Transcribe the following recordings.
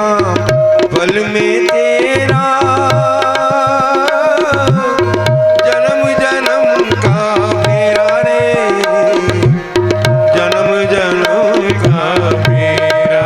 काम पल में तेरा, जन्म जन्म का फेरा रे, जन्म जन्म का फेरा।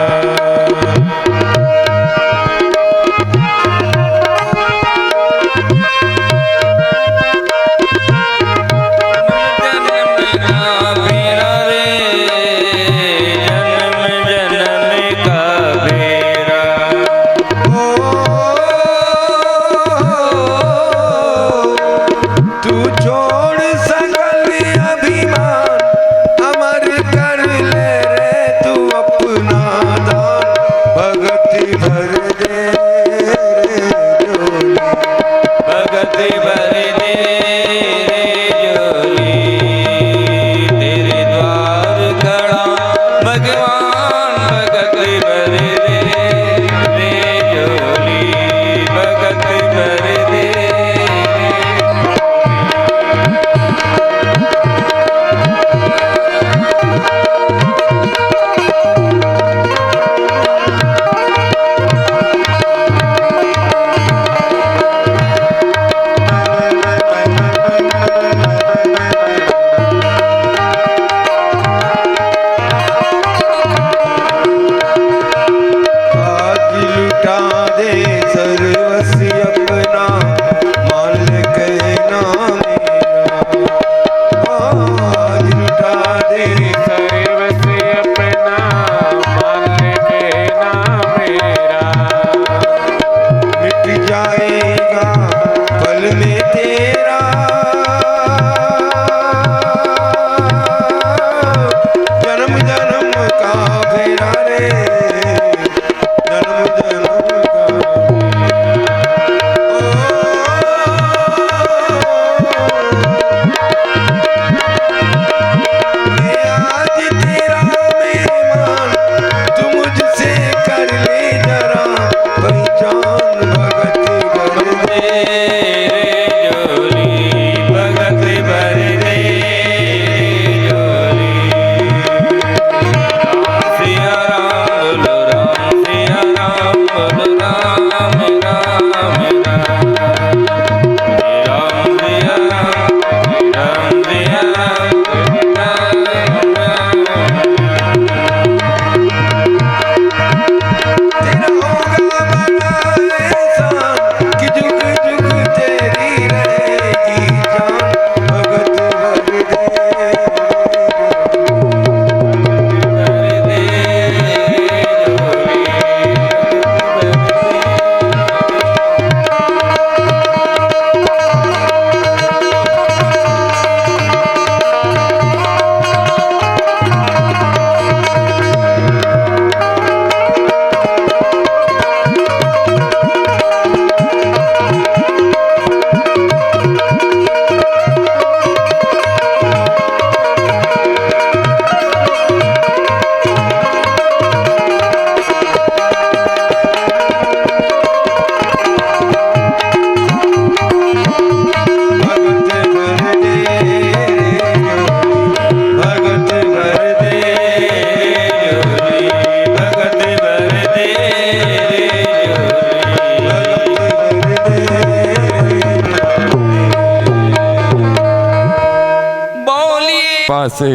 से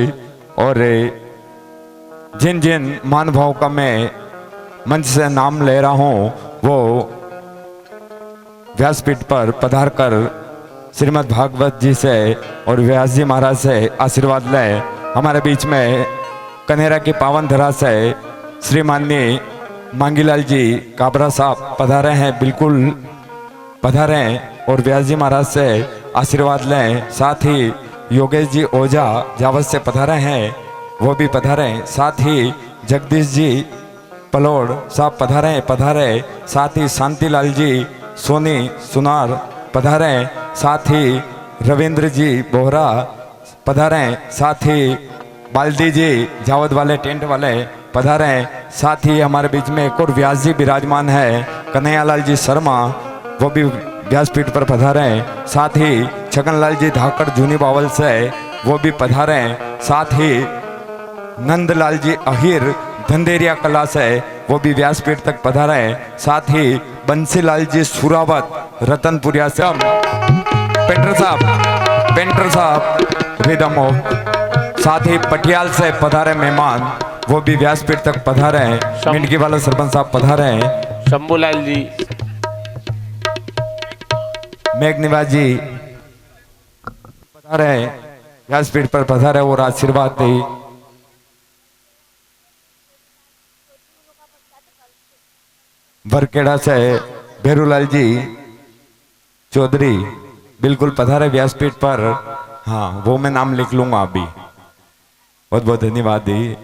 और जिन जिन महानुभाव का मैं मंच से नाम ले रहा हूं वो व्यासपीठ पर पधार कर श्रीमद् भागवत जी से और व्यास जी महाराज से आशीर्वाद ले। हमारे बीच में कनेरा की पावन धरा से श्री माननीय मांगीलाल जी काबरा साहब पधारे हैं, बिल्कुल पधारे और व्यास जी महाराज से आशीर्वाद लें। साथ ही योगेश जी ओझा जावत से पधारे हैं, वो भी पधारे। साथ ही जगदीश जी पलोड़ साहब पधारे। साथ ही शांतिलाल जी सोनी सुनार पधारे। साथ ही रविंद्र जी बोहरा पधारे। साथ ही बाल्दी जी जावद वाले टेंट वाले पधारे। साथ ही हमारे बीच में एक और व्यास जी विराजमान है, कन्हैयालाल जी शर्मा, वो भी व्यासपीठ पर पधारे। साथ ही छगनलाल जी धाकड़ जूनी बावल से वो भी पधारे। साथ ही नंदलाल जी अहिर धंधेरिया कला से वो भी व्यासपीठ तक पधारे हैं। साथ ही बंसीलाल जी सुरावत रतनपुरिया से पेंटर साहब रिदम हो। साथ ही पटियाल से पधारे मेहमान वो भी व्यासपीठ तक पधारे हैं। मिंडकी वाला सरपंच साहब पधारे हैं। शंभूलाल जी, मेघनिवास जी पधारे हैं, व्यासपीठ पर पधारे और आशीर्वाद दी। बरखेड़ा से भेरूलाल जी चौधरी बिल्कुल पधारे व्यासपीठ पर। हाँ, वो मैं नाम लिख लूंगा अभी। बहुत बहुत धन्यवाद दी।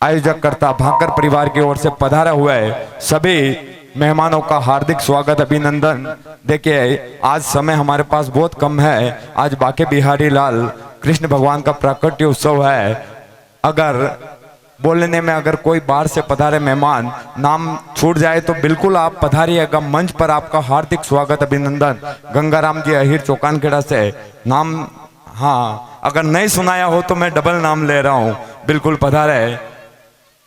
आयोजक करता भाकर परिवार की ओर से पधारे हुए सभी मेहमानों का हार्दिक स्वागत, अभिनंदन। देखिए, आज समय हमारे पास बहुत कम है। आज बाके बिहारी लाल कृष्ण भगवान का प्राकट्य उत्सव है। अगर बोलने में अगर कोई बाहर से पधारे मेहमान नाम छूट जाए तो बिल्कुल आप पधारिएगा। मंच पर आपका हार्दिक स्वागत, अभिनंदन। गंगाराम जी अहिर चौकानखेड़ा से नाम, हाँ, अगर नहीं सुनाया हो तो मैं डबल नाम ले रहा हूँ। बिल्कुल पधारे।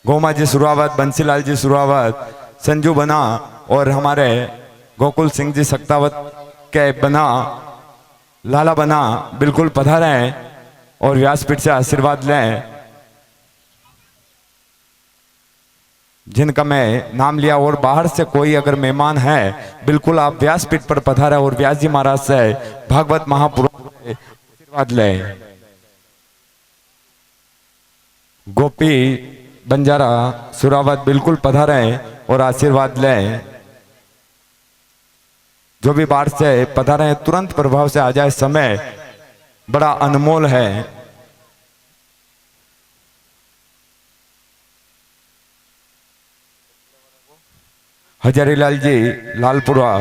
गोमा जी सुरावत, बंसीलाल जी सुरावत, संजू बना और हमारे गोकुल सिंह जी सक्तावत के बना, लाला बना बिल्कुल पधारे हैं और व्यासपीठ से आशीर्वाद लें। जिनका मैं नाम लिया और बाहर से कोई अगर मेहमान है बिल्कुल आप व्यासपीठ पर पधारे और व्यास जी महाराज से भागवत महापुरुष से आशीर्वाद लें। गोपी बंजारा सुरावत बिल्कुल पधारे और आशीर्वाद लें। जो भी बाहर से पधारे हैं तुरंत प्रभाव से आ जाए, समय बड़ा अनमोल है। हजारीलाल जी लालपुरा,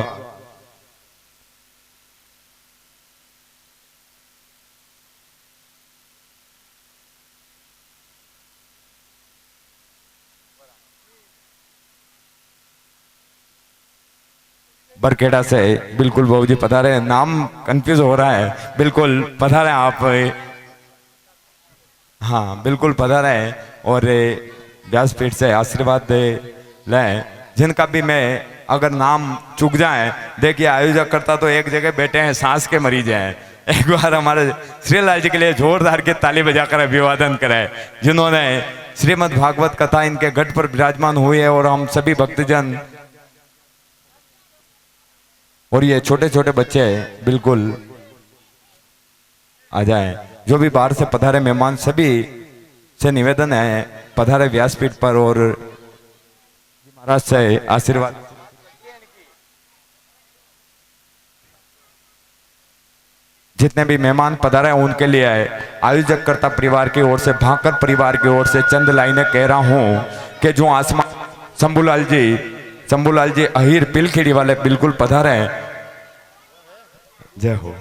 बरखेड़ा से बिल्कुल बाबू जी पधारे हैं। नाम कंफ्यूज हो रहा है, बिल्कुल पधारे आप। हाँ, बिल्कुल पधारे हैं और व्यासपीठ से आशीर्वाद दे लें। जिनका भी मैं अगर नाम चूक जाए, देखिए आयोजक करता तो एक जगह बैठे हैं, सांस के मरीज हैं। एक बार हमारे श्रीलाल जी के लिए जोरदार के ताली बजाकर अभिवादन करें, जिन्होंने श्रीमद् भागवत कथा इनके घट पर विराजमान हुई है। और हम सभी भक्तजन और ये छोटे छोटे बच्चे बिल्कुल आ जाएं। जो भी बाहर से पधारे मेहमान सभी से निवेदन है पधारे व्यासपीठ पर और महाराज से आशीर्वाद। जितने भी मेहमान पधारे हैं उनके लिए आयोजक करता परिवार की ओर से, भाकर परिवार की ओर से चंद लाइनें कह रहा हूं कि जो आसमान शंभूलाल जी अहिर पिलखेड़ी वाले बिल्कुल पधारे हैं। जय हो।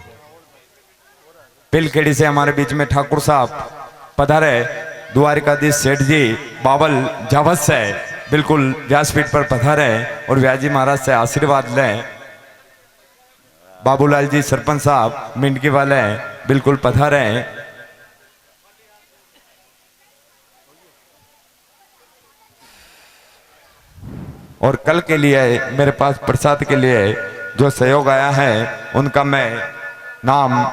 पिलखेड़ी से हमारे बीच में ठाकुर साहब पधारे। द्वारिकाधीश सेठ जी बावल जावत से बिल्कुल व्यासपीठ पर पधारे और व्यास जी महाराज से आशीर्वाद लें। बाबूलाल जी सरपंच साहब मिंडकी वाले बिल्कुल पधारे हैं। और कल के लिए मेरे पास प्रसाद के लिए जो सहयोग आया है उनका मैं नाम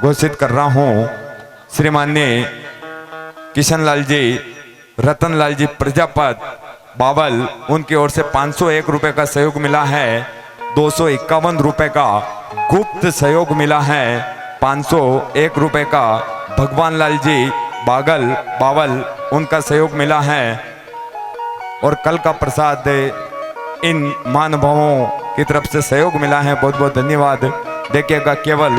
घोषित कर रहा हूं। श्रीमाननीय किशनलाल जी, रतनलाल जी प्रजापत बावल, उनकी ओर से 501 रुपए का सहयोग मिला है। 251 रुपए का गुप्त सहयोग मिला है। 501 रुपए का भगवान लाल जी बावल, उनका सहयोग मिला है। और कल का प्रसाद इन महानुभावों की तरफ से सहयोग मिला है। बहुत बहुत धन्यवाद। देखिएगा, केवल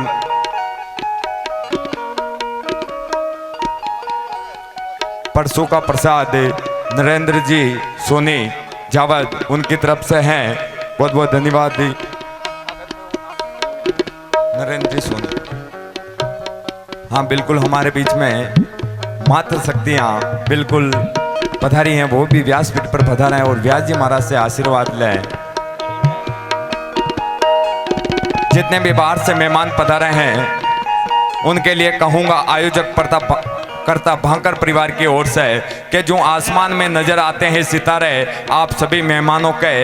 परसों का प्रसाद नरेंद्र जी सोनी जावद उनकी तरफ से है। बहुत बहुत धन्यवाद नरेंद्र जी सोनी। हाँ, बिल्कुल हमारे बीच में मात्र शक्तियाँ बिल्कुल पधारी हैं, वो भी व्यासपीठ पर पधारे हैं और व्यास जी महाराज से आशीर्वाद लें। जितने भी बाहर से मेहमान पधारे हैं उनके लिए कहूंगा आयोजक करता भांकर परिवार की ओर से कि जो आसमान में नजर आते हैं सितारे, आप सभी मेहमानों के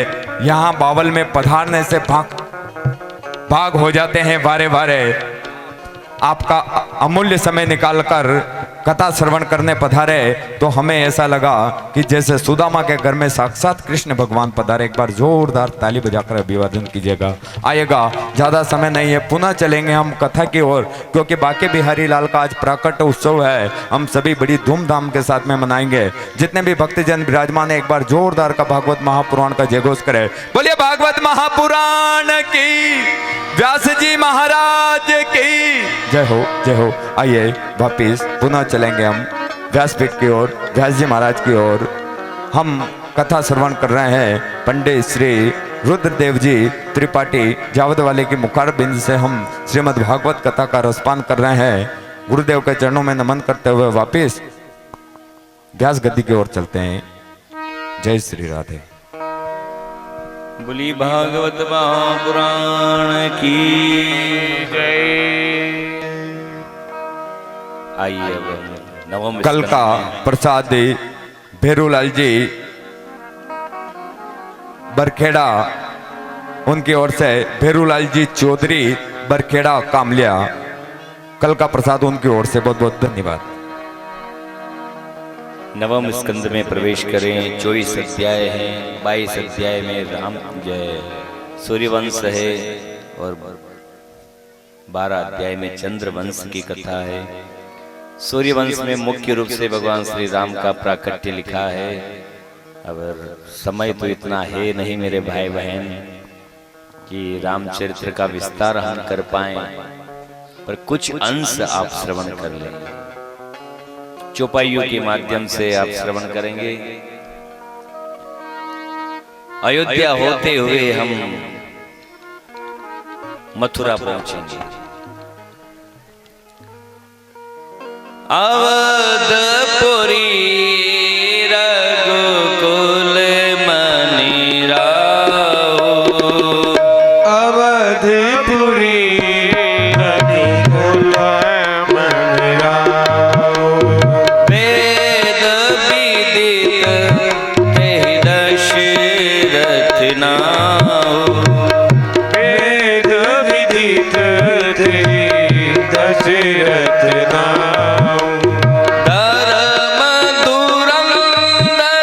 यहाँ बावल में पधारने से भाग हो जाते हैं वारे वारे। आपका अमूल्य समय निकालकर कथा श्रवण करने पधारे तो हमें ऐसा लगा कि जैसे सुदामा के घर में साक्षात कृष्ण भगवान पधारे। एक बार जोरदार ताली बजाकर अभिवादन कीजिएगा। आइएगा, ज़्यादा समय नहीं है, पुनः चलेंगे हम कथा की ओर, क्योंकि बांके बिहारी लाल का आज प्राकट उत्सव है। हम सभी बड़ी धूमधाम के साथ में मनाएंगे। जितने भी भक्तजन विराजमान है, एक बार जोरदार का भागवत महापुराण का जयघोष करे। बोलिए भागवत महापुराण की, व्यास जी महाराज की जय हो, जय हो। आइए वापिस पुनः चलेंगे हम व्यासपीठ की ओर, व्यास जी महाराज की ओर। हम कथा श्रवण कर रहे हैं पंडित श्री रुद्रदेव जी त्रिपाठी जावद वाले की मुखार बिंद से हम श्रीमद् भागवत कथा का रसपान कर रहे हैं। गुरुदेव के चरणों में नमन करते हुए वापिस व्यास गद्दी की ओर चलते हैं। जय श्री राधे। बोली भागवत महापुराण की जय। आइए अब नवम कल का प्रसाद भेरूलाल जी बरखेड़ा, उनकी ओर से भेरूलाल जी चौधरी बरखेड़ा कामलिया, कल का प्रसाद उनकी ओर से बहुत बहुत धन्यवाद। नवम स्कंद में प्रवेश करें। 24 अध्याय हैं। 22 अध्याय में राम जय सूर्यवंश है और 12 अध्याय में चंद्रवंश की कथा है। सूर्यवंश में मुख्य रूप से भगवान श्री राम का प्राकट्य लिखा है। अब समय तो इतना है नहीं मेरे भाई बहन कि रामचरित्र का विस्तार हम कर पाए, पर कुछ अंश आप श्रवण कर लेंगे। चौपाइयों के माध्यम से आप श्रवण करेंगे। अयोध्या होते हुए हम मथुरा पहुंचेंगे। अवधपुरी रघुकुल मनि राहो, अवधपुरी रघुकुल मनि राहो। वेद विदित तेहि दशरथ नाऊ, वेद विदित तेहि दशरथ नाऊ। धर्म धुरंधर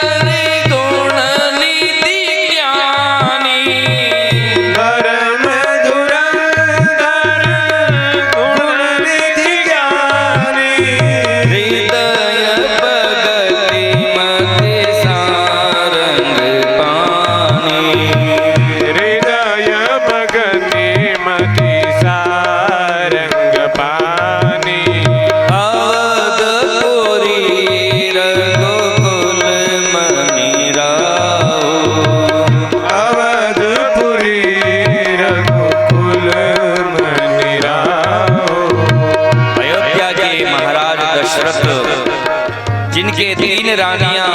गुण निधि ज्ञानी, धर्म धुरंधर गुण निधि ज्ञानी। हृदय भगति मति सारंग पानी, हृदय भगति मति सारंग पानी। अवधपुरी रघुकुल मनि राहो, अवधपुरी रघुकुल मनि राहो। अयोध्या के महाराज दशरथ, जिनके 3 रानियां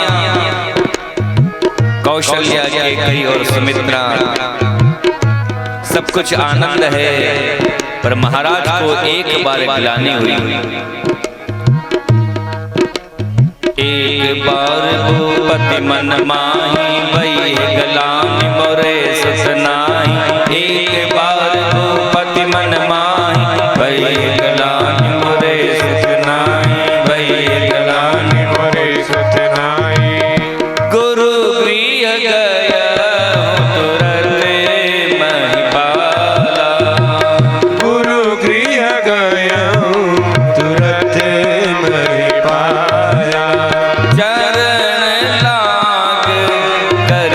कौशल्या, कैकेयी और सुमित्रा, सब कुछ आनंद है, पर महाराज को एक बार गिलानी हुई। एक बार भूपति मन माही, भई गलानी मोरे सुसनाही। एक बार भूपति मन माही, भई गलानी मोरे सुसनाही, भई गलानी मोरे सतनाई। गुरु गृह गया तुरंत महिपाला, गुरु गृह गया तुरत महिपाला। चरण लाग कर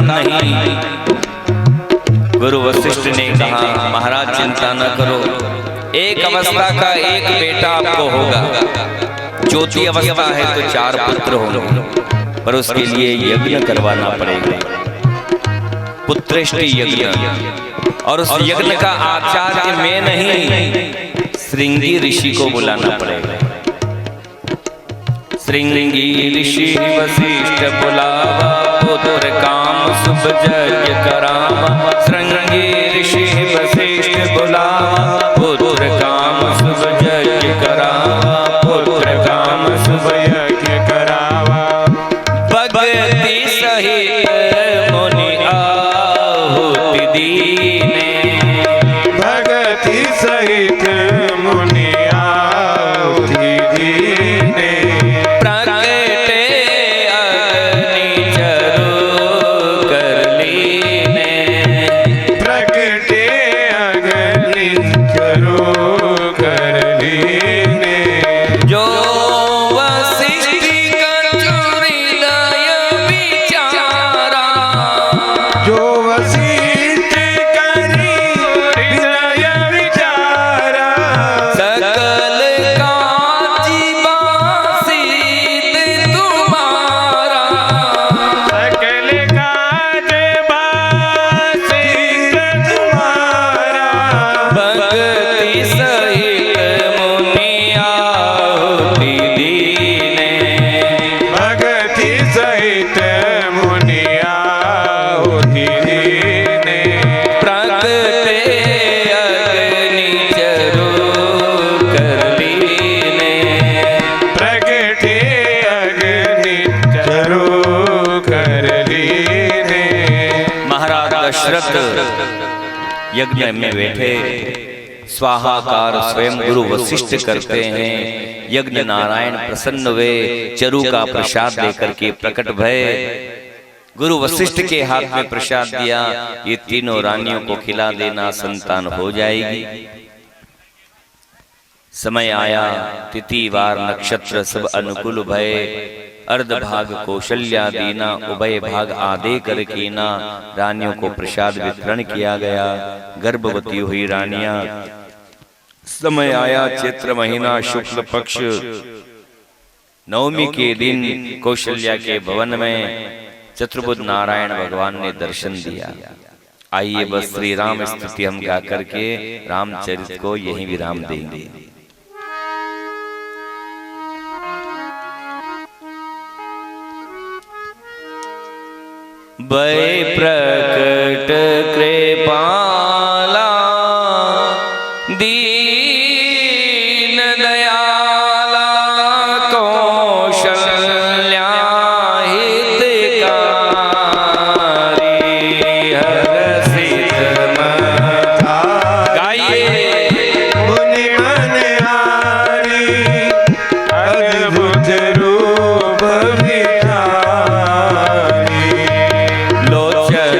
काम नहीं। गुरु वशिष्ठ ने कहा महाराज चिंता न करो, एक अवस्था का एक बेटा आपको होगा। ज्योति अवस्था है तो 4 पुत्र होंगे, पर उसके लिए यज्ञ करवाना पड़ेगा, पुत्रेष्टि यज्ञ। और उस यज्ञ का आचार्य मैं नहीं, श्रृंगी ऋषि को बुलाना पड़ेगा। श्रृंगी ऋषि वशिष्ठ बुलावा, पुत्र काम शुभ यज्ञ करावा। श्रृंगी ऋषि वशिष्ठ बुलावा, पुत्र काम शुभ यज्ञ करावा। पुत्र काम शुभ यज्ञ करावा। भक्ति सहित मुनि आहुति दीने, भगति सहित मुनि आहुति दीने। प्रगटे अग्नि चरु कर लीने, प्रगटे अग्नि चरु कर लीने। जो वशिष्ठ हृदय विचारा, जो वशिष्ठ करी हृदय विचारा। सकल काज बासित तुम्हारा। सकल काज बासित तुम्हारा। भक्ति सहित मुनि आहुति दीने, भगति सहित मुनि आहुति दीने। प्रगटे अग्नि चरु कर लीने। प्रगटे अग्नि चरु कर लीने। महाराज दशरथ यज्ञ में बैठे, स्वाहाकार स्वयं गुरु वशिष्ठ करते हैं। यज्ञ नारायण प्रसन्न हुए, चरु का प्रसाद लेकर के प्रकट भय। गुरु वशिष्ठ के हाथ में प्रसाद दिया, ये तीनों रानियों को खिला देना, संतान हो जाएगी। समय आया, तिथि वार नक्षत्र सब अनुकूल भय। अर्ध भाग कौशल्या दीना, उभय भाग आदे कर कीना। रानियों को प्रसाद वितरण किया गया। गर्भवती हुई रानियां, समय आया चैत्र महीना शुक्ल पक्ष नवमी के दिन कौशल्या के भवन में चतुर्भुज नारायण भगवान ने दर्शन दिया। आइए बस श्री राम स्तुति हम गा करके रामचरित को यहीं विराम देंगे। भय प्रकट कृपाला, दीन दयाला, कौशल्या हितकारी। हरषित मन गाइए मुनि मनहारी, अद्भुत रूप विहारी। लोचन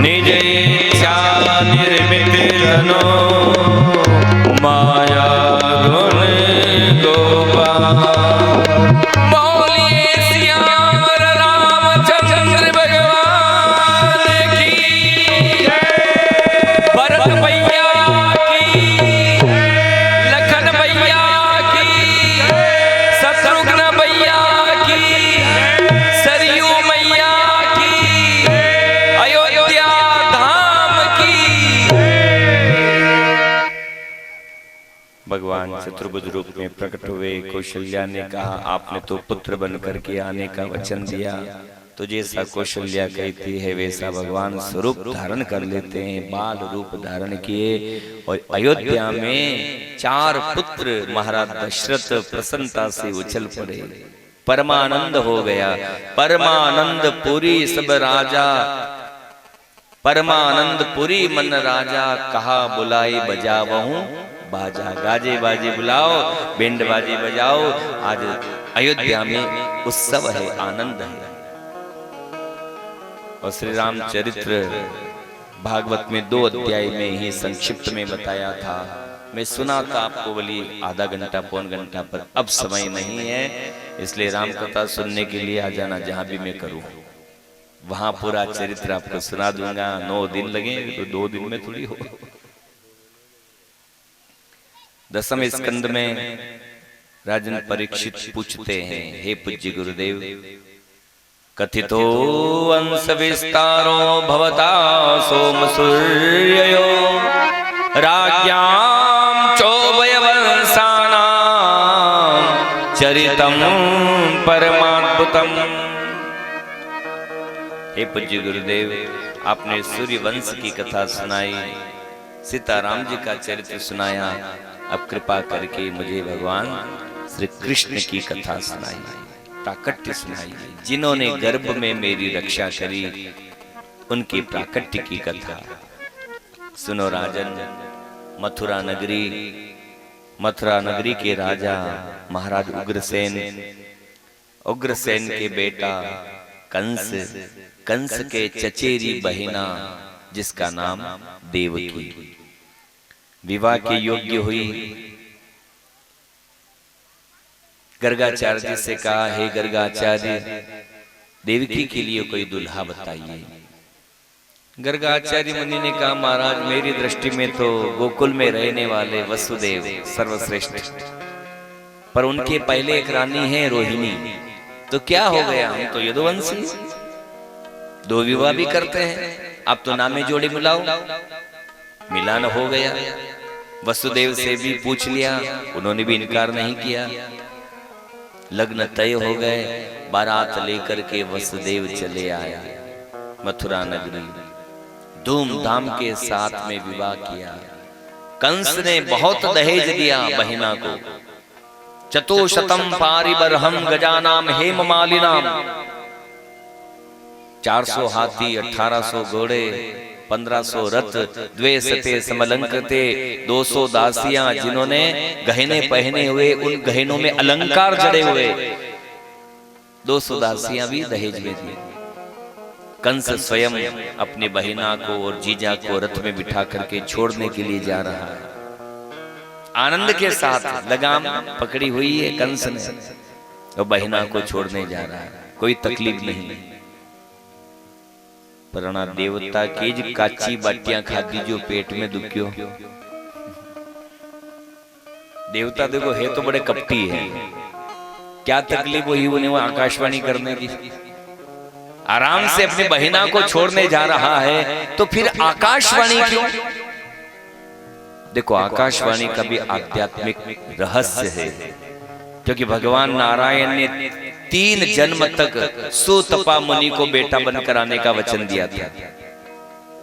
निज इच्छा निर्मित तनो माया गुण गोपाल। बोलिए सियावर रामचंद्र भगवान की भरत भैया की, लखन भैया की, शत्रुघ्न भैया की, सरयू मैया की, अयोध्या धाम की। भगवान चतुर्भुज रूप में प्रकट हुए। कौशल्या ने कहा आपने तो पुत्र बनकर के आने का वचन दिया, तो जैसा कौशल्या कहती है वैसा भगवान स्वरूप धारण कर लेते हैं। बाल रूप धारण किए और अयोध्या में 4 पुत्र महाराज दशरथ प्रसन्नता से उछल पड़े। परमानंद हो गया। परमानंद पुरी सब राजा, परमानंद पुरी मन राजा, कहा बुलाई बजावहूं बाजा। गाजे बाजे बुलाओ, बैंड बाजे बजाओ। आज अयोध्या में उत्सव है, आनंद है। और श्री रामचरित्र भागवत में 2 अध्याय में ही संक्षिप्त में बताया था। मैं सुना था आपको बोली आधा घंटा पौन घंटा, पर अब समय नहीं है, इसलिए राम कथा सुनने के लिए आ जाना। जहां भी मैं करूं वहां पूरा चरित्र आपको सुना दूंगा। 9 दिन लगे तो 2 दिन में थोड़ी हो। 10वें स्कंद में राजन परीक्षित पूछते हैं, हे पूज्य गुरुदेव, कथितो वंश विस्तारो भवता सोम सूर्ययो राज्ञां चोभयवंशानां चरितं परमाद्भुतम्। हे पूज्य गुरुदेव, आपने सूर्य वंश की कथा सुनाई, सीताराम जी का चरित्र सुनाया। अब कृपा करके मुझे भगवान श्री कृष्ण की कथा सुनाई, प्राकट्य सुनाई। जिन्होंने गर्भ में मेरी रक्षा करी उनकी प्राकट्य की कथा सुनो राजन। मथुरा नगरी के राजा महाराज उग्रसेन के बेटा कंस के चचेरी बहिना जिसका नाम देवकी विवाह के योग्य हुई। गर्गाचार्य जी से कहा, हे गर्गाचार्य, देवकी के लिए कोई दुल्हा बताइए। गर्गाचार्य मुनि ने कहा, महाराज मेरी दृष्टि में तो गोकुल में रहने वाले वसुदेव सर्वश्रेष्ठ, पर उनके पहले एक रानी है रोहिणी। तो क्या हो गया, हम तो यदुवंशी, 2 विवाह भी करते हैं, आप तो नामे जोड़ी मिलाओ। मिलान हो गया। वसुदेव से भी पूछ लिया, उन्होंने भी इनकार नहीं किया। लग्न तय हो गए। बारात लेकर के वसुदेव चले आया मथुरा नगरी। धूमधाम के साथ में विवाह किया। कंस ने बहुत दहेज दिया बहिना को। चतुशतम पारिबरहम गजानाम हेम मालिनाम, 400 हाथी, 1800 घोड़े, 1500 रथ, 200 समलंकृते, 200 दासियां जिन्होंने गहने पहने हुए, उन गहनों में अलंकार जड़े हुए, 200 दासियां भी दहेज में दी। कंस स्वयं अपनी बहिना को और जीजा को रथ में बिठा करके छोड़ने के लिए जा रहा है। आनंद के साथ लगाम पकड़ी हुई है कंस ने, और बहिना को छोड़ने जा रहा है, कोई तकलीफ नहीं। परणा देवता की काची बाटियां खादी जो पेट में दुखियो। देवता देखो है तो बड़े कपटी है, क्या तकलीफ हुई उन्हें आकाशवाणी करने की। आराम से अपनी बहिना को छोड़ने जा रहा है तो फिर आकाशवाणी क्यों? देखो आकाशवाणी का भी आध्यात्मिक रहस्य है, क्योंकि भगवान नारायण ने 3 जन्म तक सुतपा मुनि को बेटा बनकर आने का वचन दिया था।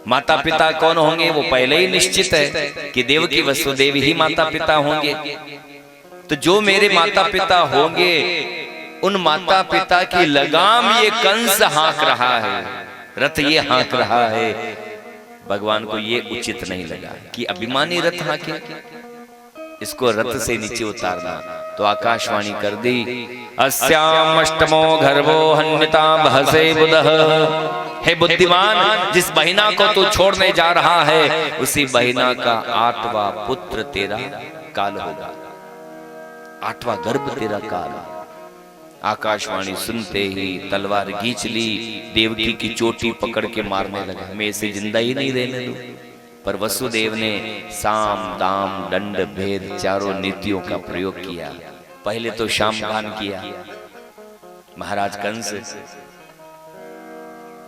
माता पिता कौन होंगे वो पहले ही निश्चित है कि देवकी वसुदेव ही माता पिता होंगे। तो जो मेरे माता पिता होंगे उन माता पिता की लगाम ये कंस हाँक रहा है, रथ ये हाँक रहा है। भगवान को ये उचित नहीं लगा कि अभिमानी रथ हाँके, इसको रथ से नीचे उतारना। तो आकाशवाणी कर दी, अस्याम अष्टमो गर्भो हन्यता भसे बुधः हे बुद्धिमान, जिस बहिना को तू छोड़ने जा रहा है उसी बहिना का 8वां पुत्र तेरा काल होगा, 8वां गर्भ तेरा काल। आकाशवाणी सुनते ही तलवार खींच ली, देवकी की चोटी पकड़ के मारने लगा, मैं इसे जिंदा ही नहीं रहने दूं। पर वसुदेव ने साम दाम दंड भेद चारों नीतियों का प्रयोग किया। पहले तो शामगान किया, महाराज कंस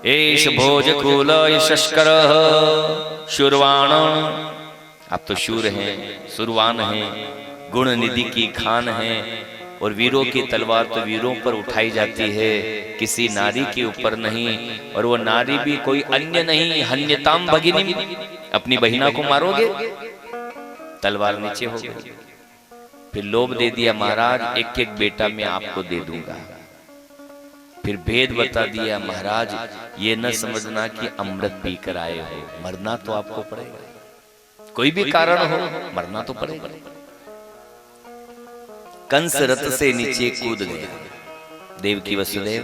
एष भोजकुल यशस्कर शूरवाण, आप तो शूर हैं, सुरवान हैं, गुण निधि की खान हैं, और वीरों की तलवार तो वीरों पर उठाई जाती है, किसी नारी के ऊपर नहीं, और वो नारी भी कोई अन्य नहीं, हन्यताम भगिनी, अपनी बहिना को मारोगे, तलवार नीचे हो गई। फिर लोभ दे दिया, महाराज एक एक बेटा मैं आपको दे दूंगा। फिर भेद बता दिया, महाराज ये न समझना कि अमृत पी कर आए हो, मरना तो आपको पड़ेगा, कोई भी कारण हो मरना तो पड़ेगा। कंस रथ से नीचे कूद गया। देवकी वसुदेव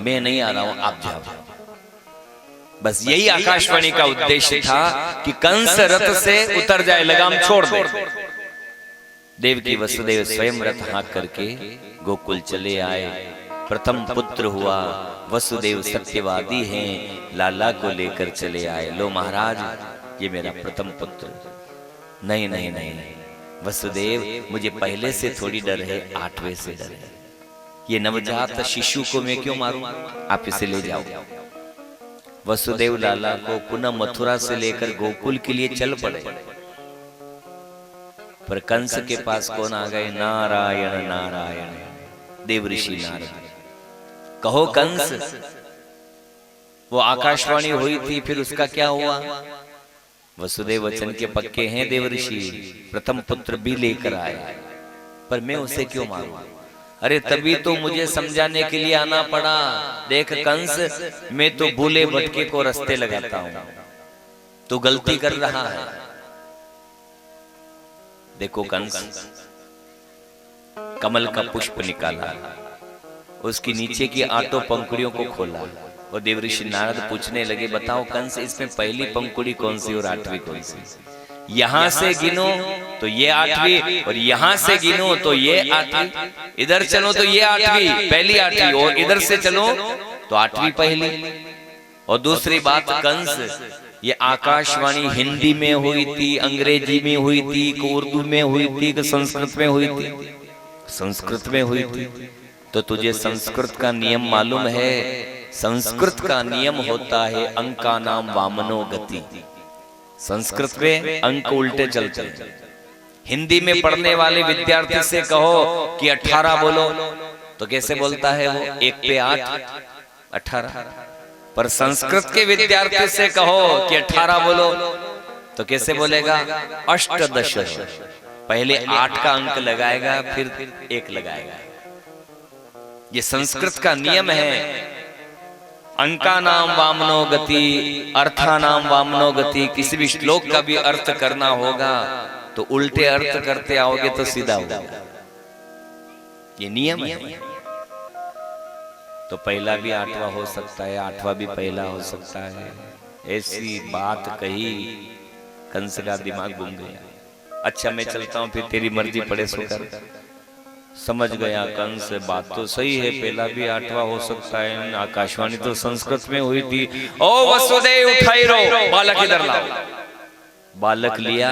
मैं नहीं आ रहा हूं, आप जाओ। बस यही आकाशवाणी का उद्देश्य था कि कंस रथ से उतर जाए, लगाम छोड़ दे। देवकी वसुदेव स्वयं रथ हाँक करके गोकुल चले आए। प्रथम पुत्र हुआ, वसुदेव सत्यवादी हैं, लाला को लेकर चले आए। लो महाराज ये मेरा प्रथम पुत्र। नहीं नहीं नहीं वसुदेव, मुझे पहले से थोड़ी डर है, 8वें से डर है। ये नवजात शिशु को मैं क्यों मारूं, आप इसे ले जाओ। वसुदेव लाला को पुनः मथुरा से लेकर गोकुल के लिए चल पड़े। पर कंस के पास कौन आ गए, नारायण नारायण, देवऋषि नारद। कहो कंस, वो आकाशवाणी हुई थी, फिर उसका क्या हुआ। वसुदेव वचन के पक्के हैं देवऋषि, प्रथम पुत्र भी लेकर आए, पर मैं उसे क्यों मारूं। अरे तभी तो मुझे समझाने के लिए आना पड़ा। देख कंस, मैं तो भूले भटके को रास्ते लगाता हूं, तू गलती कर रहा है। देखो कंस, कमल का पुष्प निकाला, उसकी नीचे की 8 पंखुड़ियों को खोला, और देवऋषि नारद पूछने लगे, बताओ कंस, इसमें पहली पंखुड़ी कौन सी और 8वीं कौन सी। यहां से गिनो तो ये 8वीं, और यहां से गिनो तो ये 8वीं, इधर चलो तो ये 8वीं, पहली 8वीं, और इधर से चलो तो 8वीं पहली। और दूसरी बात कंस, ये आकाशवाणी हिंदी में हुई थी, अंग्रेजी में हुई थी, कि उर्दू में हुई थी, कि संस्कृत में हुई थी। संस्कृत में हुई थी, तो तुझे संस्कृत का नियम मालूम है। संस्कृत का नियम होता है अंका नाम वामनो गति। संस्कृत में अंक उल्टे चलते हैं। हिंदी में पढ़ने वाले विद्यार्थी से कहो कि 18 बोलो, तो कैसे बोलता है वो, 1 पे 8 18। पर संस्कृत के विद्यार्थी से कहो कि 18 बोलो, तो कैसे बोलेगा, अष्टदश। पहले 8 का अंक लगाएगा, फिर 1 लगाएगा। ये संस्कृत का नियम है। अंका नाम वामनो गति, अर्था नाम वामनो गति। किसी भी श्लोक का भी अर्थ करना होगा तो उल्टे अर्थ करते आओगे तो सीधा होगा, ये नियम है। तो पहला भी 8वां हो सकता है, 8वां भी पहला हो सकता है। ऐसी बात कही, कंस का दिमाग घूम गया। अच्छा मैं चलता हूं, फिर तेरी मर्जी पड़े सो कर। समझ गया कंस, बात तो सही है, पहला भी 8वां हो सकता है, आकाशवाणी तो संस्कृत में हुई थी। ओ वसुदेव उठाई रो, बालक इधर लाओ। बालक लिया,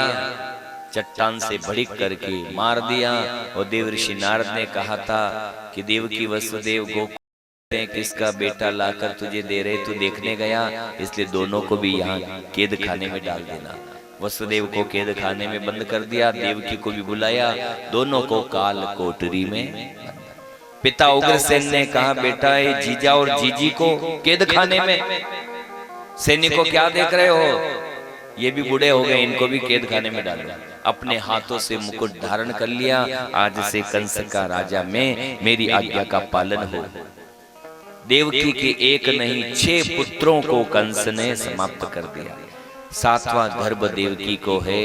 चट्टान से भड़क करके मार दिया। और देवऋषि नारद ने कहा था कि देवकी वसुदेव गोकुल किसका बेटा लाकर तुझे दे रहे, तू देखने गया, इसलिए दोनों को भी यहाँ कैद खाने में डाल देना। वसुदेव को कैद खाने में बंद कर दिया, देवकी को भी बुलाया, दोनों को काल कोठरी में। पिता उग्रसेन ने कहा, बेटा ये जीजा और जीजी को कैद खाने में, सैनिकों क्या देख रहे हो, ये भी बूढ़े हो गए, इनको भी कैद खाने में डालो। अपने हाथों से मुकुट धारण कर लिया, आज से कंस का राजा मैं, मेरी आज्ञा का पालन हो। देवकी के 1 नहीं 6 पुत्रों को कंस ने समाप्त कर दिया। 7वां गर्भ देवकी को है,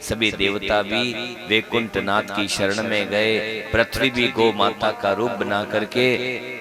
सभी देवता भी वैकुंठ नाथ की शरण में गए। पृथ्वी भी गौ माता का रूप बना करके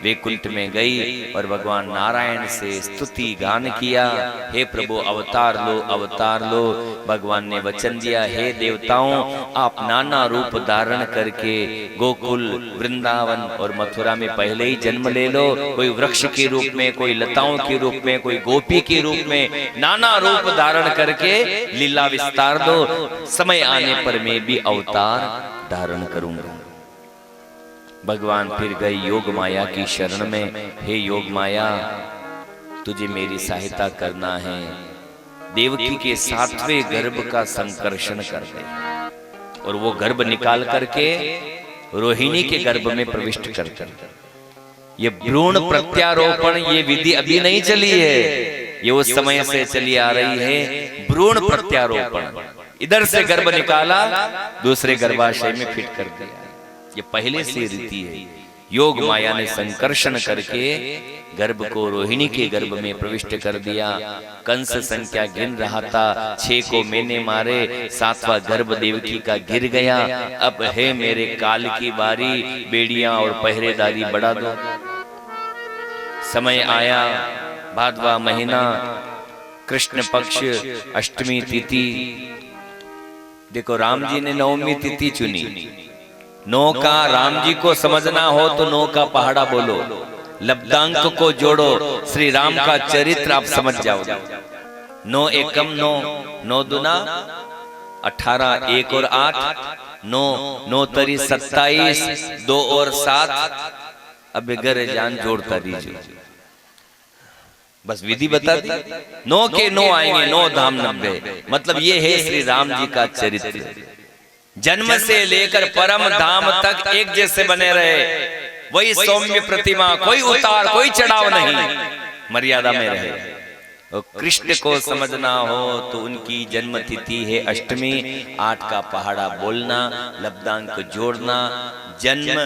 वैकुंठ में गई और भगवान नारायण से स्तुति गान किया, हे प्रभु अवतार लो अवतार लो। भगवान ने वचन दिया, हे देवताओं आप नाना रूप धारण करके गोकुल, वृंदावन और मथुरा में पहले ही जन्म ले लो। कोई वृक्ष के रूप में, कोई लताओं के रूप में, कोई गोपी के रूप में, नाना रूप धारण करके लीला विस्तार दो। समय आने पर मैं भी अवतार धारण करूंगा। भगवान फिर गए योग माया की शरण में, हे योग माया तुझे मेरी सहायता करना है। देवकी के 7वें गर्भ का संकर्षण कर दे और वो गर्भ निकाल करके रोहिणी के गर्भ में प्रविष्ट कर कर। ये भ्रूण प्रत्यारोपण ये विधि अभी नहीं चली है, ये उस समय से चली आ रही है। भ्रूण प्रत्यारोपण, इधर से गर्भ निकाला दूसरे गर्भाशय में फिट कर दिया, ये पहले से रीति है। योग माया ने संकर्षण करके गर्भ को रोहिणी के गर्भ में प्रविष्ट कर दिया। कंस संख्या गिन रहा था, 6 को मैंने मारे, 7वां गर्भ देवकी का गिर गया। अब है मेरे काल की बारी, बेड़ियां और पहरेदारी बढ़ा दो। समय आया, भादवा महीना, कृष्ण पक्ष, अष्टमी तिथि। देखो राम जी ने नवमी तिथि चुनी। 9 का राम जी को समझना हो तो 9 का पहाड़ा बोलो, लब्धांक को जोड़ो, श्री राम का चरित्र आप समझ जाओगे। 9 एकम 9, 9 दूना 18, 1 और 8, 9, 9 तरी 27, 2 और 7। अब घर जान जोड़ता दीजिए, बस विधि बता दी। 9 के 9 आएंगे, 9 धाम 90। मतलब ये है श्री राम जी का चरित्र। जन्म से लेकर परम धाम तक एक जैसे बने रहे, वही सौम्य प्रतिमा, कोई उतार कोई चढ़ाव नहीं, मर्यादा में रहे। और कृष्ण को समझना हो तो उनकी जन्म तिथि है अष्टमी। 8 का पहाड़ा बोलना, लब्धांक जोड़ना, जन्म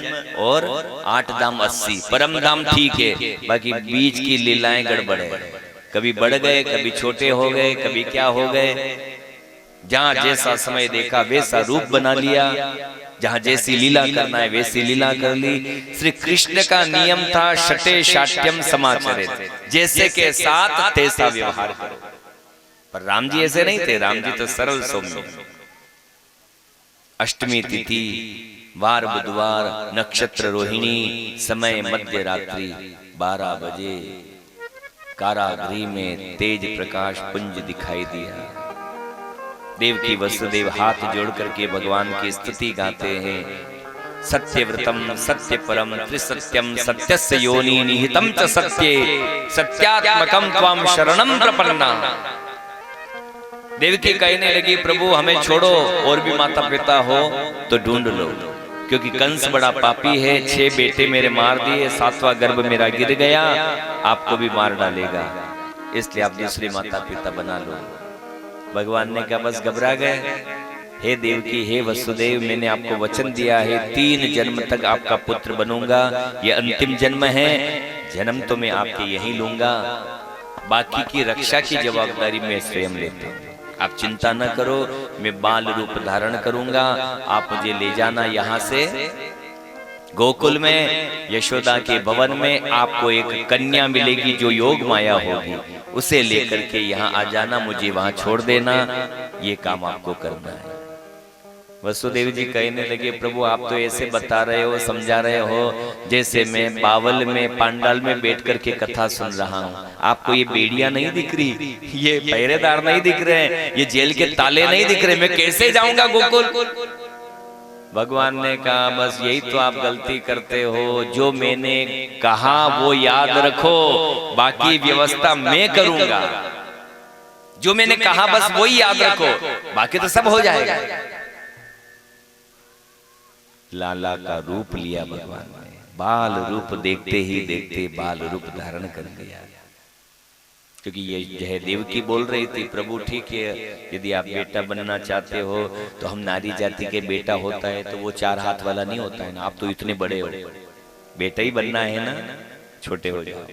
और 8 धाम 80। परम धाम ठीक है, बाकी बीच की लीलाएं गड़बड़ है। कभी बढ़ गए, कभी छोटे हो गए, कभी क्या हो गए। जहां जैसा समय देखा वैसा रूप बना लिया, जहां जैसी लीला करना है वैसी लीला कर ली। श्री कृष्ण का नियम था शटे शाट्यम समाचरित, जैसे के साथ तैसा व्यवहार करो। पर राम जी ऐसे नहीं थे, राम जी तो सरल सौम्य। अष्टमी तिथि, वार बुधवार, नक्षत्र रोहिणी, समय मध्य रात्रि 12 बजे। कारागृह में तेज प्रकाश पुंज दिखाई दिया। देवकी वसुदेव हाथ जोड़ करके भगवान की स्तुति गाते हैं। सत्यव्रतम सत्य परम त्रिसत्यम सत्यस्य योनि निहितम च सत्ये सत्यात्मकम त्वाम शरणम प्रपन्ना। देवकी कहने लगी, प्रभु हमें छोड़ो, और भी माता पिता हो तो ढूंढ लो, क्योंकि कंस बड़ा पापी है। 6 बेटे मेरे मार दिए, 7वां गर्भ मेरा गिर गया, आपको भी मार डालेगा, इसलिए आप दूसरी माता पिता बना लो। भगवान ने कहा बस घबरा गए। हे देवकी, हे वसुदेव, मैंने आपको वचन दिया है 3 जन्म तक आपका पुत्र बनूंगा। ये अंतिम जन्म है, जन्म तो मैं आपके यही लूंगा, बाकी की रक्षा की जवाबदारी मैं स्वयं लेता हूं। आप चिंता न करो, मैं बाल रूप धारण करूंगा। आप मुझे ले जाना यहाँ से गोकुल में, यशोदा के भवन में आपको एक कन्या मिलेगी जो योग माया होगी, उसे लेकर के यहाँ आ जाना, मुझे वहां छोड़ देना, ये काम आपको करना है। वसुदेव जी कहने लगे, प्रभु आप तो ऐसे बता रहे हो, समझा रहे हो, जैसे मैं बावल में पांडाल में बैठ करके कथा सुन रहा हूँ। आपको ये बेड़ियां नहीं दिख रही, ये पहरेदार नहीं दिख रहे हैं, ये जेल के ताले नहीं दिख रहे, मैं कैसे जाऊंगा गोकुल? भगवान ने कहा बस यही तो आप गलती करते हो, जो मैंने कहा वो याद रखो, बाकी व्यवस्था मैं करूंगा। जो मैंने कहा बस वही याद रखो, बाकी तो सब हो जाएगा। लाला का रूप लिया भगवान ने, बाल रूप देखते ही देखते बाल रूप धारण कर लिया। क्योंकि ये जय देवकी बोल रही थी, प्रभु ठीक है, यदि आप बेटा बनना चाहते हो तो हम नारी जाति के बेटा होता है तो वो 4 हाथ वाला नहीं होता है ना, आप तो इतने बड़े हो, बेटा ही बनना है ना, छोटे हो जाओ।